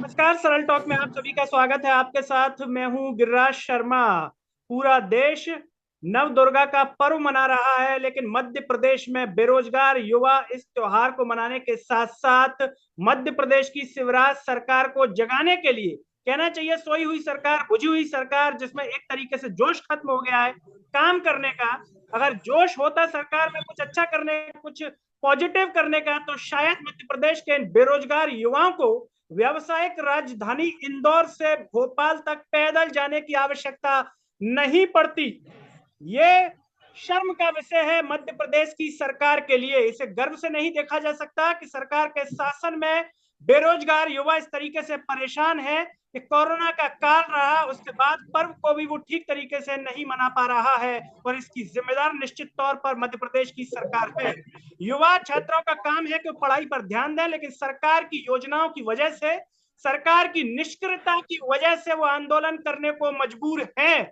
नमस्कार। सरल टॉक में आप सभी का स्वागत है। आपके साथ मैं हूं गिरिराज शर्मा। पूरा देश नव दुर्गा का पर्व मना रहा है, लेकिन मध्य प्रदेश में बेरोजगार युवा इस त्योहार को मनाने के साथ साथ मध्य प्रदेश की शिवराज सरकार को जगाने के लिए, कहना चाहिए सोई हुई सरकार, बुझी हुई सरकार, जिसमें एक तरीके से जोश खत्म हो गया है काम करने का। अगर जोश होता सरकार में कुछ अच्छा करने, कुछ पॉजिटिव करने का, तो शायद मध्य प्रदेश के बेरोजगार युवाओं को व्यावसायिक राजधानी इंदौर से भोपाल तक पैदल जाने की आवश्यकता नहीं पड़ती। ये शर्म का विषय है मध्य प्रदेश की सरकार के लिए। इसे गर्व से नहीं देखा जा सकता कि सरकार के शासन में बेरोजगार युवा इस तरीके से परेशान है कि कोरोना का काल रहा, उसके बाद पर्व को भी वो ठीक तरीके से नहीं मना पा रहा है, और इसकी जिम्मेदार निश्चित तौर पर मध्य प्रदेश की सरकार है। युवा छात्रों का काम है कि पढ़ाई पर ध्यान दें, लेकिन सरकार की योजनाओं की वजह से, सरकार की निष्क्रियता की वजह से वो आंदोलन करने को मजबूर हैं।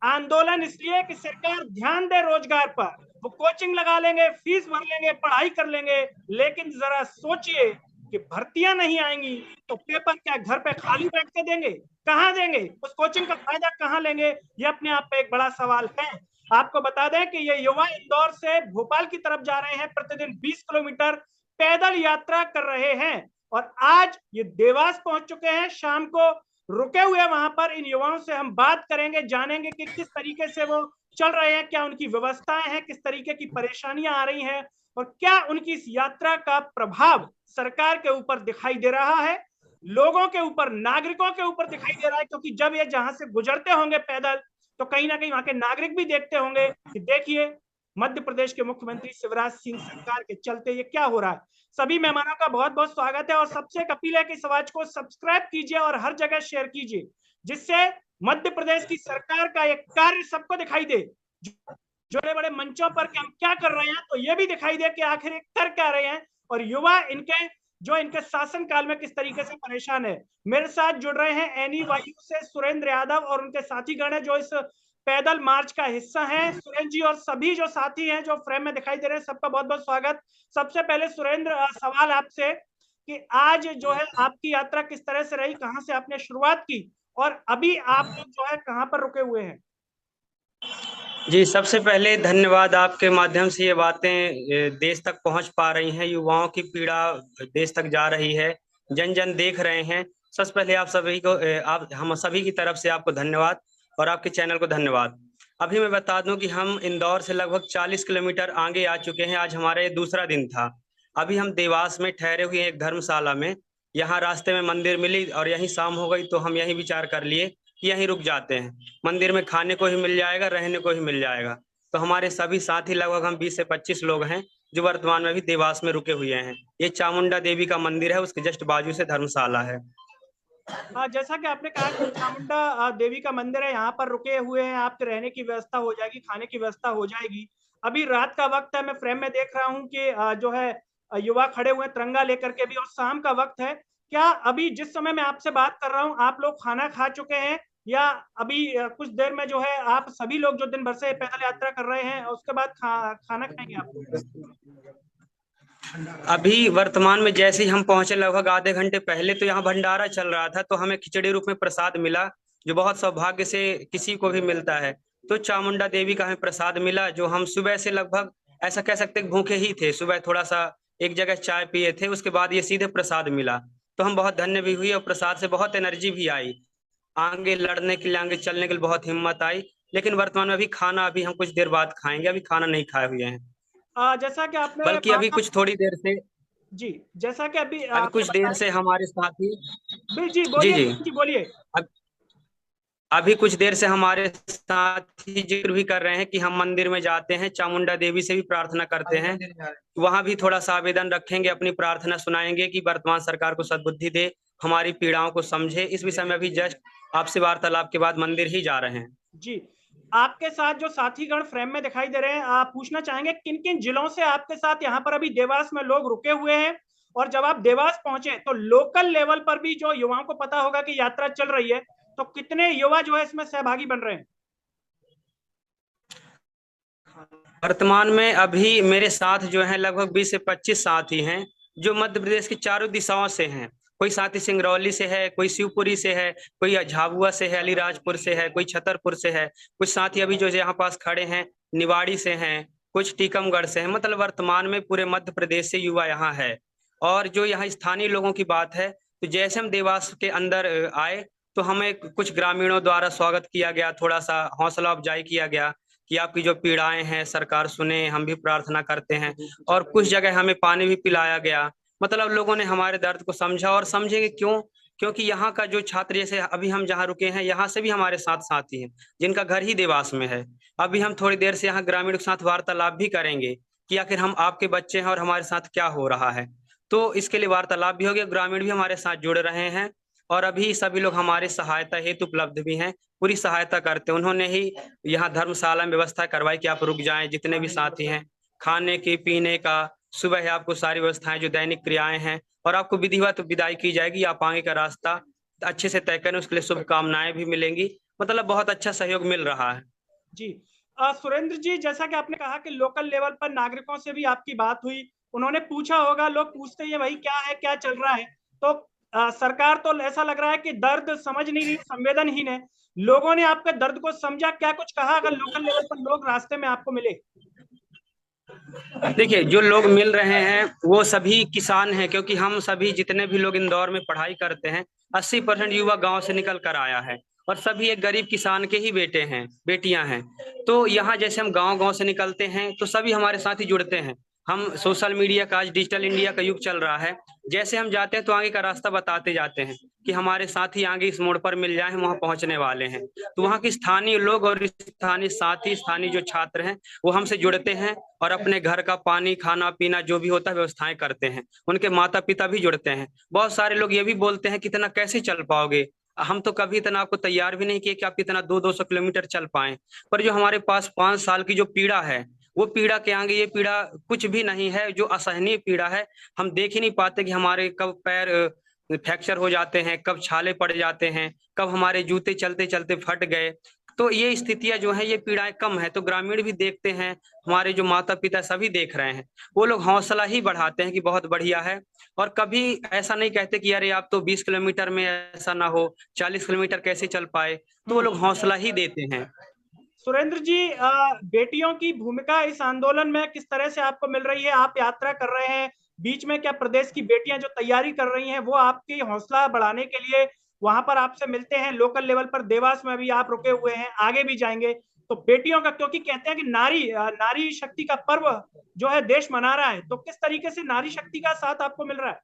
आंदोलन इसलिए कि सरकार ध्यान दे रोजगार पर। वो कोचिंग लगा लेंगे, फीस भर लेंगे, पढ़ाई कर लेंगे, लेकिन जरा सोचिए कि भर्तियां नहीं आएंगी तो पेपर क्या घर पे खाली बैठ के देंगे? कहां देंगे? उस कोचिंग का फायदा कहां लेंगे? ये अपने आप पे एक बड़ा सवाल है। आपको बता दें कि ये युवा इंदौर से भोपाल की तरफ जा रहे हैं, प्रतिदिन 20 किलोमीटर पैदल यात्रा कर रहे हैं, और आज ये देवास पहुंच चुके हैं। शाम को रुके हुए वहां पर इन युवाओं से हम बात करेंगे, जानेंगे कि किस तरीके से वो चल रहे हैं, क्या उनकी व्यवस्थाएं हैं, किस तरीके की परेशानियां आ रही हैं, और क्या उनकी इस यात्रा का प्रभाव सरकार के ऊपर दिखाई दे रहा है, लोगों के ऊपर, नागरिकों के ऊपर दिखाई दे रहा है। क्योंकि जब ये जहां से गुजरते होंगे पैदल, तो कहीं ना कहीं वहां के नागरिक भी देखते होंगे कि देखिए मध्य प्रदेश के मुख्यमंत्री शिवराज सिंह सरकार के चलते ये क्या हो रहा है। सभी मेहमानों का बहुत बहुत स्वागत है, और सबसे एक अपील है कि इस आवाज को सब्सक्राइब कीजिए और हर जगह शेयर कीजिए, जिससे मध्य प्रदेश की सरकार का एक कार्य सबको दिखाई दे। जो बड़े बड़े मंचों पर हम क्या कर रहे हैं, तो ये भी दिखाई दे कि आखिर एक कर क्या रहे हैं, और युवा इनके शासन काल में किस तरीके से परेशान है। मेरे साथ जुड़ रहे हैं एनईवायू से सुरेंद्र यादव और उनके साथीगण है जो इस पैदल मार्च का हिस्सा है। सुरेंद्र जी और सभी जो साथी हैं जो फ्रेम में दिखाई दे रहे हैं, सबका बहुत बहुत स्वागत। सबसे पहले सुरेंद्र, सवाल आपसे कि आज जो है आपकी यात्रा किस तरह से रही, कहां से आपने शुरुआत की, और अभी आप लोग जो है कहां पर रुके हुए हैं? जी, सबसे पहले धन्यवाद। आपके माध्यम से ये बातें देश तक पहुंच पा रही हैं, युवाओं की पीड़ा देश तक जा रही है, जन जन देख रहे हैं। सबसे पहले आप सभी को आप हम सभी की तरफ से आपको धन्यवाद, और आपके चैनल को धन्यवाद। अभी मैं बता दूं कि हम इंदौर से लगभग 40 किलोमीटर आगे आ चुके हैं। आज हमारा ये दूसरा दिन था। अभी हम देवास में ठहरे हुए हैं एक धर्मशाला में। यहाँ रास्ते में मंदिर मिली और यहीं शाम हो गई, तो हम यहीं विचार कर लिए कि यहीं रुक जाते हैं। मंदिर में खाने को ही मिल जाएगा, रहने को ही मिल जाएगा। तो हमारे सभी साथी, लगभग हम 20 से 25 लोग हैं जो वर्तमान में भी देवास में रुके हुए हैं। ये चामुंडा देवी का मंदिर है, उसके जस्ट बाजू से धर्मशाला है। जैसा कि आपने कहा कि चामुंडा देवी का मंदिर है, यहाँ पर रुके हुए हैं, आपके रहने की व्यवस्था हो जाएगी, खाने की व्यवस्था हो जाएगी। अभी रात का वक्त है, मैं फ्रेम में देख रहा हूँ कि जो है युवा खड़े हुए तिरंगा लेकर के भी, और शाम का वक्त है। क्या अभी जिस समय मैं आपसे बात कर रहा हूँ आप लोग खाना खा चुके हैं, या अभी कुछ देर में जो है आप सभी लोग जो दिन भर से पैदल यात्रा कर रहे हैं उसके बाद खाना खाएंगे आप लोग? अभी वर्तमान में जैसे ही हम पहुंचे लगभग आधे घंटे पहले, तो यहाँ भंडारा चल रहा था, तो हमें खिचड़ी रूप में प्रसाद मिला, जो बहुत सौभाग्य से किसी को भी मिलता है। तो चामुंडा देवी का हमें प्रसाद मिला, जो हम सुबह से लगभग ऐसा कह सकते भूखे ही थे। सुबह थोड़ा सा एक जगह चाय पिए थे, उसके बाद ये सीधे प्रसाद मिला, तो हम बहुत धन्य भी हुए, और प्रसाद से बहुत एनर्जी भी आई, आगे लड़ने के लिए, आगे चलने के लिए बहुत हिम्मत आई। लेकिन वर्तमान में अभी खाना, अभी हम कुछ देर बाद खाएंगे, अभी खाना नहीं खाए हुए हैं। जैसा कि आपने बल्कि वहाँ अभी का, कुछ थोड़ी देर से, जी, जैसा कि अभी अभी आपने कुछ देर बताया, से हमारे साथी, जी जी बोलिए जी, जी बोलिए। अब अभी कुछ देर से हमारे साथी जिक्र भी कर रहे हैं कि हम मंदिर में जाते हैं, चामुंडा देवी से भी प्रार्थना करते हैं। वहां भी थोड़ा सा आवेदन रखेंगे, अपनी प्रार्थना सुनाएंगे कि वर्तमान सरकार को सद्बुद्धि दे, हमारी पीड़ाओं को समझे। इस विषय में अभी जस्ट आपसे वार्तालाप के बाद मंदिर ही जा रहे हैं। जी, आपके साथ जो साथीगण फ्रेम में दिखाई दे रहे हैं, आप पूछना चाहेंगे किन किन जिलों से आपके साथ यहाँ पर अभी देवास में लोग रुके हुए हैं, और जब आप देवास पहुंचे तो लोकल लेवल पर भी जो युवाओं को पता होगा कि यात्रा चल रही है, तो कितने युवा जो है इसमें सहभागी बन रहे हैं? वर्तमान में अभी मेरे साथ जो है लगभग 20 से 25 साथी हैं, जो मध्य प्रदेश की चारों दिशाओं से हैं। कोई साथी सिंगरौली से है, कोई शिवपुरी से है, कोई झाबुआ से है, अलीराजपुर से है, कोई छतरपुर से है, कुछ साथी अभी जो यहाँ पास खड़े हैं निवाड़ी से हैं, कुछ टीकमगढ़ से हैं। मतलब वर्तमान में पूरे मध्य प्रदेश से युवा यहाँ है। और जो यहाँ स्थानीय लोगों की बात है, तो जैसे हम देवास के अंदर आए तो हमें कुछ ग्रामीणों द्वारा स्वागत किया गया, थोड़ा सा हौसला अफजाई किया गया कि आपकी जो पीड़ाएं हैं सरकार सुने, हम भी प्रार्थना करते हैं। और कुछ जगह हमें पानी भी पिलाया गया। मतलब लोगों ने हमारे दर्द को समझा, और समझेंगे क्यों? क्योंकि यहाँ का जो छात्र, जैसे अभी हम जहाँ रुके हैं, यहाँ से भी हमारे साथ साथी हैं जिनका घर ही देवास में है। अभी हम थोड़ी देर से यहाँ ग्रामीणों के साथ वार्तालाप भी करेंगे कि आखिर हम आपके बच्चे हैं और हमारे साथ क्या हो रहा है। तो इसके लिए वार्तालाप भी हो गया, ग्रामीण भी हमारे साथ जुड़ रहे हैं। और अभी सभी लोग हमारे सहायता हेतु उपलब्ध भी हैं, पूरी सहायता करते हैं। उन्होंने ही यहाँ धर्मशाला में व्यवस्था करवाई कि आप रुक जाएं, जितने भी साथी हैं, खाने की पीने का, सुबह है आपको सारी व्यवस्थाएं जो दैनिक क्रियाएं हैं, और आपको विधिवत विदाई की जाएगी। आप आगे का रास्ता अच्छे से तय करें, उसके लिए शुभकामनाएं भी मिलेंगी। मतलब बहुत अच्छा सहयोग मिल रहा है। जी सुरेंद्र जी, जैसा कि आपने कहा कि लोकल लेवल पर नागरिकों से भी आपकी बात हुई, उन्होंने पूछा होगा, लोग पूछते हैं भाई क्या है, क्या चल रहा है। तो सरकार तो ऐसा लग रहा है कि दर्द समझ नहीं रही, संवेदनहीन है। लोगों ने आपके दर्द को समझा, क्या कुछ कहा अगर लोकल लेवल पर लोग रास्ते में आपको मिले? देखिए, जो लोग मिल रहे हैं वो सभी किसान हैं, क्योंकि हम सभी जितने भी लोग इंदौर में पढ़ाई करते हैं, 80% युवा गांव से निकल कर आया है, और सभी एक गरीब किसान के ही बेटे हैं, बेटियां हैं। तो यहाँ जैसे हम गांव गांव से निकलते हैं तो सभी हमारे साथ ही जुड़ते हैं। हम सोशल मीडिया का, आज डिजिटल इंडिया का युग चल रहा है, जैसे हम जाते हैं तो आगे का रास्ता बताते जाते हैं कि हमारे साथी आगे इस मोड़ पर मिल जाए, हम वहाँ पहुंचने वाले हैं। तो वहाँ के स्थानीय लोग और स्थानीय साथी, स्थानीय जो छात्र हैं, वो हमसे जुड़ते हैं और अपने घर का पानी, खाना पीना जो भी होता है व्यवस्थाएं करते हैं। उनके माता पिता भी जुड़ते हैं। बहुत सारे लोग ये भी बोलते हैं कि इतना कैसे चल पाओगे, हम तो कभी इतना आपको तैयार भी नहीं किए कि आप इतना 200-200 किलोमीटर चल पाए। पर जो हमारे पास 5 साल की जो पीड़ा है, वो पीड़ा के आगे ये पीड़ा कुछ भी नहीं है, जो असहनीय पीड़ा है। हम देख ही नहीं पाते कि हमारे कब पैर फ्रैक्चर हो जाते हैं, कब छाले पड़ जाते हैं, कब हमारे जूते चलते चलते फट गए। तो ये स्थितियां जो है, ये पीड़ाएं कम है। तो ग्रामीण भी देखते हैं, हमारे जो माता पिता सभी देख रहे हैं, वो लोग हौसला ही बढ़ाते हैं कि बहुत बढ़िया है। और कभी ऐसा नहीं कहते कि अरे आप तो 20 किलोमीटर में ऐसा ना हो, 40 किलोमीटर कैसे चल पाए। तो वो लोग हौसला ही देते हैं। सुरेंद्र जी, बेटियों की भूमिका इस आंदोलन में किस तरह से आपको मिल रही है? आप यात्रा कर रहे हैं, बीच में क्या प्रदेश की बेटियां जो तैयारी कर रही हैं वो आपकी हौसला बढ़ाने के लिए वहां पर आपसे मिलते हैं? लोकल लेवल पर देवास में भी आप रुके हुए हैं, आगे भी जाएंगे। तो बेटियों का, क्योंकि कहते हैं कि नारी शक्ति का पर्व जो है देश मना रहा है, तो किस तरीके से नारी शक्ति का साथ आपको मिल रहा है?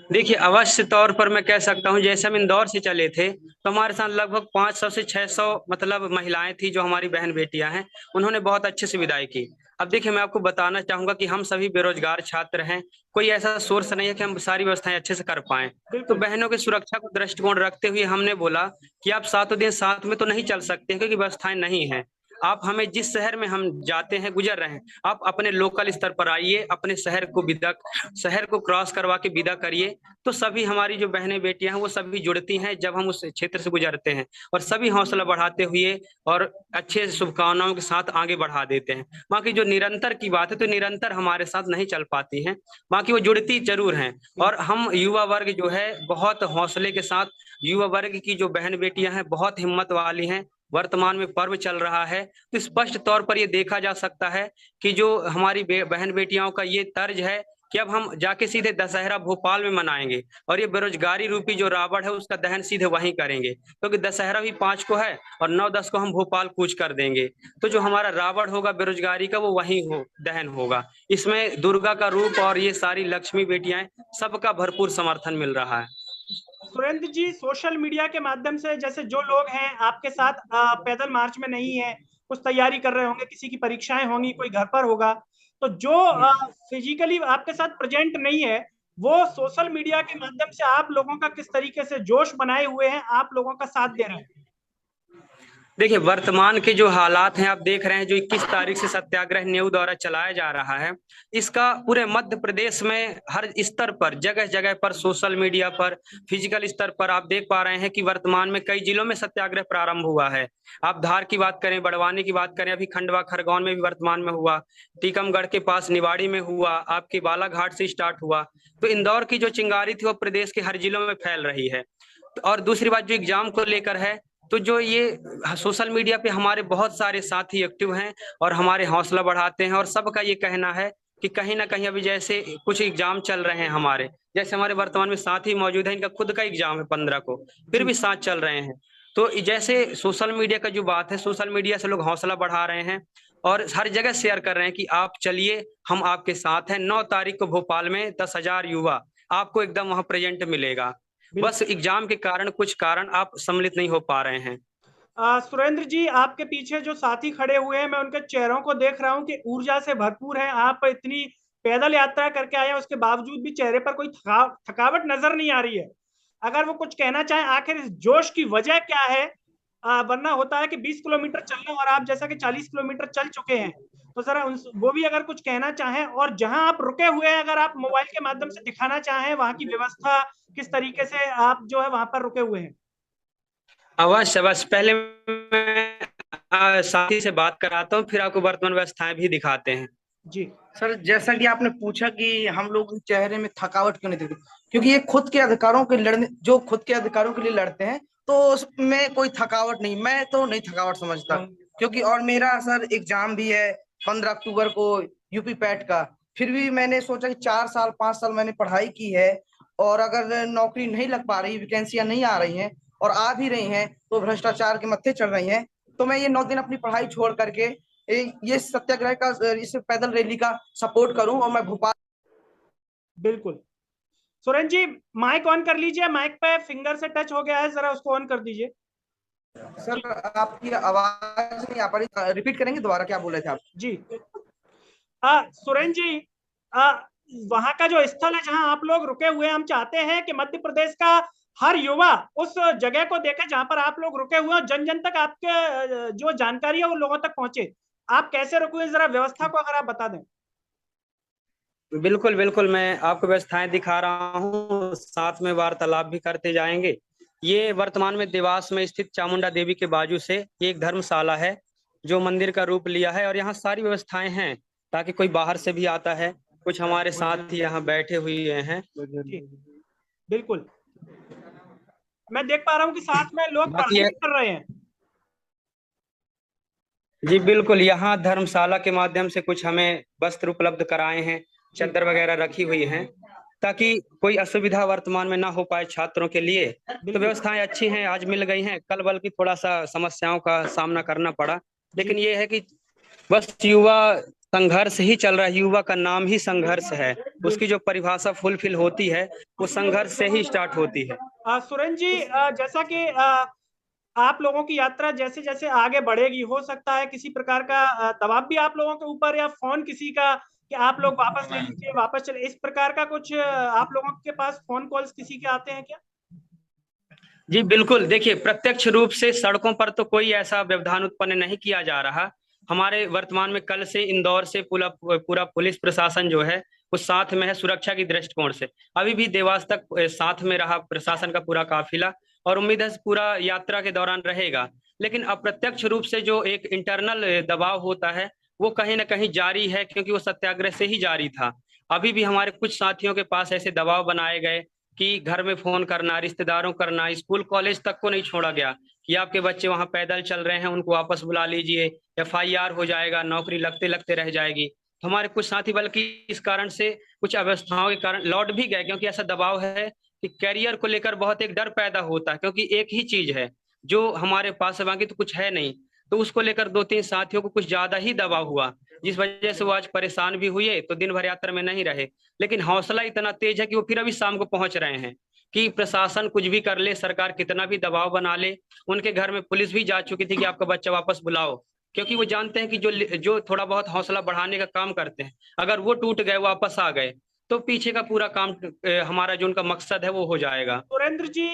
देखिए, अवश्य तौर पर मैं कह सकता हूँ, जैसे हम इंदौर से चले थे तो हमारे साथ लगभग 500 से 600 मतलब महिलाएं थी, जो हमारी बहन बेटियां हैं। उन्होंने बहुत अच्छे से विदाई की। अब देखिए, मैं आपको बताना चाहूंगा कि हम सभी बेरोजगार छात्र हैं, कोई ऐसा सोर्स नहीं है कि हम सारी व्यवस्थाएं अच्छे से कर पाए। तो बहनों की सुरक्षा को दृष्टिकोण रखते हुए हमने बोला कि आप 7 दिन साथ में तो नहीं चल सकते, क्योंकि व्यवस्थाएं नहीं है। आप हमें जिस शहर में हम जाते हैं, गुजर रहे हैं, आप अपने लोकल स्तर पर आइए, अपने शहर को क्रॉस करवा के विदा करिए। तो सभी हमारी जो बहनें बेटियां हैं वो सभी जुड़ती हैं जब हम उस क्षेत्र से गुजरते हैं, और सभी हौसला बढ़ाते हुए और अच्छे शुभकामनाओं के साथ आगे बढ़ा देते हैं। बाकी जो निरंतर की बात है, तो निरंतर हमारे साथ नहीं चल पाती हैं, बाकी वो जुड़ती जरूर हैं। और हम युवा वर्ग जो है बहुत हौसले के साथ, युवा वर्ग की जो बहन बेटियां हैं बहुत हिम्मत वाली हैं। वर्तमान में पर्व चल रहा है, तो स्पष्ट तौर पर ये देखा जा सकता है कि जो हमारी बहन बेटियों का ये तर्ज है कि अब हम जाके सीधे दशहरा भोपाल में मनाएंगे, और ये बेरोजगारी रूपी जो रावण है उसका दहन सीधे वहीं करेंगे, क्योंकि दशहरा भी 5 को है और 9-10 को हम भोपाल कूच कर देंगे। तो जो हमारा रावण होगा बेरोजगारी का, वो वहीं दहन होगा। इसमें दुर्गा का रूप और ये सारी लक्ष्मी बेटियां, सबका भरपूर समर्थन मिल रहा है। सुरेंद्र जी, सोशल मीडिया के माध्यम से जैसे जो लोग हैं आपके साथ पैदल मार्च में नहीं है, कुछ तैयारी कर रहे होंगे, किसी की परीक्षाएं होंगी, कोई घर पर होगा, तो जो फिजिकली आपके साथ प्रेजेंट नहीं है, वो सोशल मीडिया के माध्यम से आप लोगों का किस तरीके से जोश बनाए हुए हैं, आप लोगों का साथ दे रहे हैं? देखिए, वर्तमान के जो हालात हैं आप देख रहे हैं, जो 21 तारीख से सत्याग्रह नेहरू द्वारा चलाया जा रहा है, इसका पूरे मध्य प्रदेश में हर स्तर पर, जगह जगह पर, सोशल मीडिया पर, फिजिकल स्तर पर आप देख पा रहे हैं कि वर्तमान में कई जिलों में सत्याग्रह प्रारंभ हुआ है। आप धार की बात करें, बड़वानी की बात करें, अभी खंडवा खरगोन में भी वर्तमान में हुआ, टीकमगढ़ के पास निवाड़ी में हुआ, आपके बालाघाट से स्टार्ट हुआ। तो इंदौर की जो चिंगारी थी वो प्रदेश के हर जिलों में फैल रही है। और दूसरी बात जो एग्जाम को लेकर है, तो जो ये सोशल मीडिया पे हमारे बहुत सारे साथी एक्टिव हैं और हमारे हौसला बढ़ाते हैं, और सबका ये कहना है कि कहीं ना कहीं अभी जैसे कुछ एग्जाम चल रहे हैं हमारे, जैसे हमारे वर्तमान में साथी मौजूद है, इनका खुद का एग्जाम है 15 को, फिर भी साथ चल रहे हैं। तो जैसे सोशल मीडिया का जो बात है, सोशल मीडिया से लोग हौसला बढ़ा रहे हैं और हर जगह शेयर कर रहे हैं कि आप चलिए, हम आपके साथ हैं। 9 तारीख को भोपाल में 10,000 युवा आपको एकदम वहां प्रेजेंट मिलेगा। बस एग्जाम के कारण, कुछ कारण आप सम्मिलित नहीं हो पा रहे हैं। सुरेंद्र जी, आपके पीछे जो साथी खड़े हुए हैं, मैं उनके चेहरों को देख रहा हूं कि ऊर्जा से भरपूर हैं। आप इतनी पैदल यात्रा करके आए हैं, उसके बावजूद भी चेहरे पर कोई थकावट नजर नहीं आ रही है। अगर वो कुछ कहना चाहें, आखिर इस जोश की वजह क्या है? वरना होता है कि 20 किलोमीटर चलना और आप जैसा कि 40 किलोमीटर चल चुके हैं, तो जरा वो भी अगर कुछ कहना चाहें, और जहां आप रुके हुए हैं अगर आप मोबाइल के माध्यम से दिखाना चाहें वहां की व्यवस्था किस तरीके से आप जो है वहां पर रुके हुए हैं। अवश्य अवश्य, पहले मैं साथी से बात कराता हूँ, फिर आपको वर्तमान व्यवस्थाएं भी दिखाते हैं। जी सर, जैसा कि आपने पूछा कि हम लोग चेहरे में थकावट क्यों नहीं दिखती, क्योंकि ये खुद के अधिकारों के लड़ने, जो खुद के अधिकारों के लिए लड़ते हैं, तो उसमें कोई थकावट नहीं, मैं तो नहीं थकावट समझता। क्योंकि और मेरा सर एग्जाम भी है 15 अक्टूबर को, यूपी पैट का। फिर भी मैंने सोचा कि 4 साल 5 साल मैंने पढ़ाई की है, और अगर नौकरी नहीं लग पा रही, वैकेंसियां नहीं आ रही हैं, और आ भी रही हैं तो भ्रष्टाचार के मत्थे चढ़ रही हैं, तो मैं ये 9 दिन अपनी पढ़ाई छोड़ करके ये सत्याग्रह का, इस पैदल रैली का सपोर्ट करूं, और मैं भोपाल। बिल्कुल। सुरेंद्र जी, माइक ऑन कर लीजिए, माइक पे फिंगर से टच हो गया है, जरा उसको ऑन कर दीजिए। सर, आपकी आवाज नहीं आ पा रही, रिपीट करेंगे दोबारा, क्या बोले थे आप? जी सुरेंद्र जी, वहां का जो स्थल है जहां आप लोग रुके हुए हैं, हम चाहते हैं कि मध्य प्रदेश का हर युवा उस जगह को देखे जहां पर आप लोग रुके हुए हैं, जन जन तक आपके जो जानकारी है वो लोगों तक पहुंचे। आप कैसे रुके हुए, जरा व्यवस्था को अगर आप बता दें। बिल्कुल बिल्कुल, मैं आपको व्यवस्थाएं दिखा रहा हूँ, साथ में वार्तालाप भी करते जाएंगे। ये वर्तमान में देवास में स्थित चामुंडा देवी के बाजू से एक धर्मशाला है जो मंदिर का रूप लिया है, और यहाँ सारी व्यवस्थाएं हैं ताकि कोई बाहर से भी आता है। कुछ हमारे साथ ही यहाँ बैठे हुए हैं। बिल्कुल, मैं देख पा रहा हूँ कि साथ में लोग पढ़ाई भी कर रहे हैं। जी बिल्कुल, यहाँ धर्मशाला के माध्यम से कुछ हमें वस्त्र उपलब्ध कराए हैं, चद्दर वगैरह रखी हुई हैं, ताकि कोई असुविधा वर्तमान में ना हो पाए छात्रों के लिए। तो व्यवस्थाएं अच्छी हैं, आज मिल गई हैं। कल बल्कि थोड़ा सा समस्याओं का सामना करना पड़ा, लेकिन ये है कि बस युवा संघर्ष ही चल रहा है। युवा का नाम ही संघर्ष है, उसकी जो परिभाषा फुलफिल होती है वो संघर्ष से ही स्टार्ट होती है। सुरेंद्र जी, जैसा कि आप लोगों की यात्रा जैसे जैसे आगे बढ़ेगी, हो सकता है किसी प्रकार का दबाव भी आप लोगों के ऊपर, या फोन किसी का कि आप लोग वापस ले लीजिए, वापस चले, इस प्रकार का कुछ आप लोगों के पास फोन कॉल्स किसी के आते हैं क्या? जी बिल्कुल, देखिए, प्रत्यक्ष रूप से सड़कों पर तो कोई ऐसा व्यवधान उत्पन्न नहीं किया जा रहा। हमारे वर्तमान में कल से इंदौर से पूरा पूरा पुलिस प्रशासन जो है वो साथ में है, सुरक्षा की दृष्टिकोण से। अभी भी देवास तक साथ में रहा प्रशासन का पूरा काफिला, और उम्मीद है पूरा यात्रा के दौरान रहेगा। लेकिन अप्रत्यक्ष रूप से जो एक इंटरनल दबाव होता है वो कहीं ना कहीं जारी है, क्योंकि वो सत्याग्रह से ही जारी था। अभी भी हमारे कुछ साथियों के पास ऐसे दबाव बनाए गए कि घर में फोन करना, रिश्तेदारों करना, स्कूल कॉलेज तक को नहीं छोड़ा गया कि आपके बच्चे वहां पैदल चल रहे हैं, उनको वापस बुला लीजिए, FIR हो जाएगा, नौकरी लगते लगते रह जाएगी। तो हमारे कुछ साथी बल्कि इस कारण से, कुछ अवस्थाओं के कारण लौट भी गए, क्योंकि ऐसा दबाव है कि करियर को लेकर बहुत एक डर पैदा होता है, क्योंकि एक ही चीज है जो हमारे पास है, बाकी तो कुछ है नहीं। तो उसको लेकर 2-3 साथियों को कुछ ज्यादा ही दबाव हुआ, जिस वजह से वो आज परेशान भी हुए, तो दिन भर यात्रा में नहीं रहे। लेकिन हौसला इतना तेज है कि वो फिर अभी शाम को पहुंच रहे हैं। कि प्रशासन कुछ भी कर ले, सरकार कितना भी दबाव बना ले, उनके घर में पुलिस भी जा चुकी थी कि आपका बच्चा वापस बुलाओ, क्योंकि वो जानते हैं कि जो थोड़ा बहुत हौसला बढ़ाने का काम करते हैं, अगर वो टूट गए, वापस आ गए, तो पीछे का पूरा काम हमारा जो उनका मकसद है वो हो जाएगा। सुरेंद्र जी,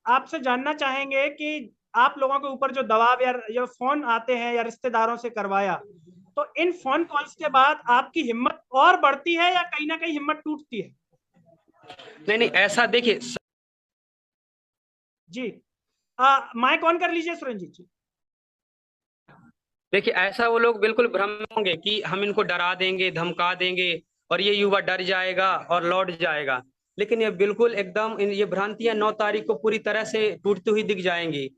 आपसे जानना चाहेंगे कि आप लोगों के ऊपर जो दबाव या फोन आते हैं या रिश्तेदारों से करवाया, तो इन फोन कॉल्स के बाद आपकी हिम्मत और बढ़ती है या कहीं ना कहीं हिम्मत टूटती है? नहीं, ऐसा देखिए। जी, माइक ऑन कर लीजिए सुरंजीत जी। देखिए, ऐसा वो लोग बिल्कुल भ्रम में होंगे कि हम इनको डरा देंगे, धमका देंगे और ये युवा डर जाएगा और लौट जाएगा, लेकिन ये बिल्कुल एकदम ये भ्रांतियां 9 तारीख को पूरी तरह से टूटती हुई दिख जाएंगी।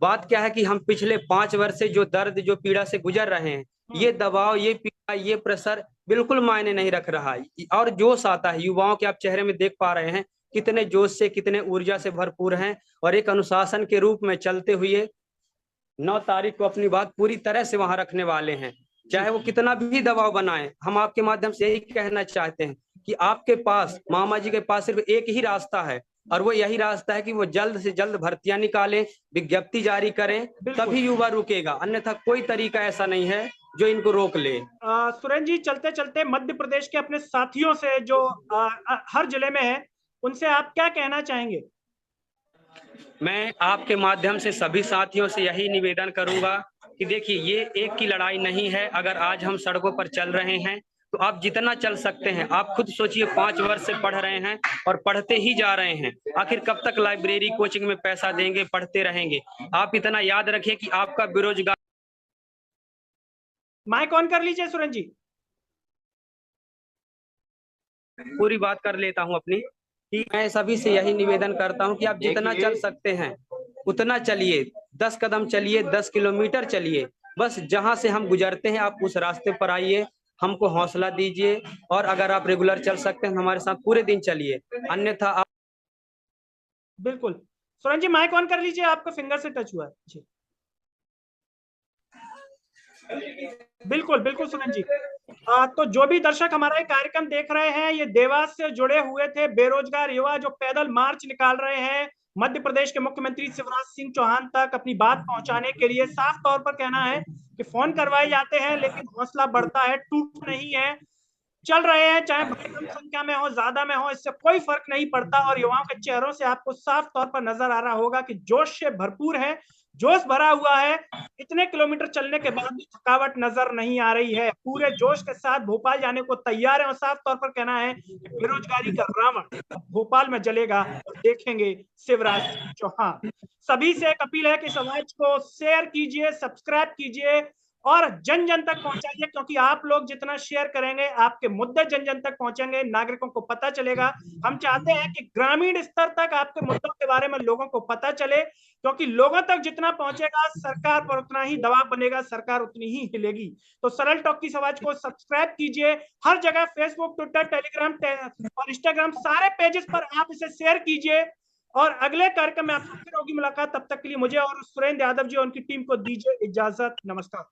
बात क्या है कि हम पिछले 5 वर्ष से जो दर्द, जो पीड़ा से गुजर रहे हैं, ये दबाव, ये पीड़ा, ये प्रेशर बिल्कुल मायने नहीं रख रहा है। और जोश आता है युवाओं के, आप चेहरे में देख पा रहे हैं कितने जोश से, कितने ऊर्जा से भरपूर हैं और एक अनुशासन के रूप में चलते हुए 9 तारीख को अपनी बात पूरी तरह से वहां रखने वाले हैं, चाहे वो कितना भी दबाव बनाए। हम आपके माध्यम से यही कहना चाहते हैं कि आपके पास, मामा जी के पास सिर्फ एक ही रास्ता है और वो यही रास्ता है कि वो जल्द से जल्द भर्तियां निकालें, विज्ञप्ति जारी करें, तभी युवा रुकेगा, अन्यथा कोई तरीका ऐसा नहीं है जो इनको रोक ले। सुरेंद्र जी, चलते चलते मध्य प्रदेश के अपने साथियों से जो हर जिले में है, उनसे आप क्या कहना चाहेंगे? मैं आपके माध्यम से सभी साथियों से यही निवेदन करूंगा कि देखिए, ये एक की लड़ाई नहीं है। अगर आज हम सड़कों पर चल रहे हैं तो आप जितना चल सकते हैं, आप खुद सोचिए, 5 वर्ष से पढ़ रहे हैं और पढ़ते ही जा रहे हैं। आखिर कब तक लाइब्रेरी, कोचिंग में पैसा देंगे, पढ़ते रहेंगे? आप इतना याद रखिए कि आपका बेरोजगार। माइक ऑन कर लीजिए सुरेंद्र जी। पूरी बात कर लेता हूं अपनी, कि मैं सभी से यही निवेदन करता हूं कि आप जितना चल सकते हैं उतना चलिए। 10 कदम चलिए, 10 किलोमीटर चलिए, बस जहां से हम गुजरते हैं आप उस रास्ते पर आइए, हमको हौसला दीजिए। और अगर आप रेगुलर चल सकते हैं हमारे साथ पूरे दिन चलिए, अन्यथा आप। बिल्कुल सुरेंद्र जी, माइक ऑन कर लीजिए, आपका फिंगर से टच हुआ है जी। बिल्कुल बिल्कुल सुरेंद्र जी। तो जो भी दर्शक हमारा ये कार्यक्रम देख रहे हैं, ये देवास से जुड़े हुए थे बेरोजगार युवा जो पैदल मार्च निकाल रहे हैं मध्य प्रदेश के मुख्यमंत्री शिवराज सिंह चौहान तक अपनी बात पहुंचाने के लिए। साफ तौर पर कहना है कि फोन करवाए जाते हैं लेकिन हौसला बढ़ता है, टूट नहीं है। चल रहे हैं, चाहे बड़ी कम संख्या में हो, ज्यादा में हो, इससे कोई फर्क नहीं पड़ता। और युवाओं के चेहरों से आपको साफ तौर पर नजर आ रहा होगा कि जोश से भरपूर है, जोश भरा हुआ है। इतने किलोमीटर चलने के बाद भी थकावट नजर नहीं आ रही है, पूरे जोश के साथ भोपाल जाने को तैयार है। और साफ तौर पर कहना है कि बेरोजगारी का रावण अब भोपाल में जलेगा और देखेंगे शिवराज सिंह चौहान। सभी से एक अपील है कि समाज को शेयर कीजिए, सब्सक्राइब कीजिए और जन जन तक पहुंचाइए, क्योंकि आप लोग जितना शेयर करेंगे आपके मुद्दे जन जन तक पहुंचेंगे, नागरिकों को पता चलेगा। हम चाहते हैं कि ग्रामीण स्तर तक आपके मुद्दों के बारे में लोगों को पता चले, क्योंकि लोगों तक जितना पहुंचेगा सरकार पर उतना ही दबाव बनेगा, सरकार उतनी ही हिलेगी। तो सरल टॉक की आवाज को सब्सक्राइब कीजिए, हर जगह फेसबुक, ट्विटर, टेलीग्राम और इंस्टाग्राम सारे पेजेस पर आप इसे शेयर कीजिए। और अगले कार्यक्रम में आपसे फिर होगी मुलाकात, तब तक के लिए मुझे और सुरेंद्र यादव जी और उनकी टीम को दीजिए इजाजत। नमस्कार।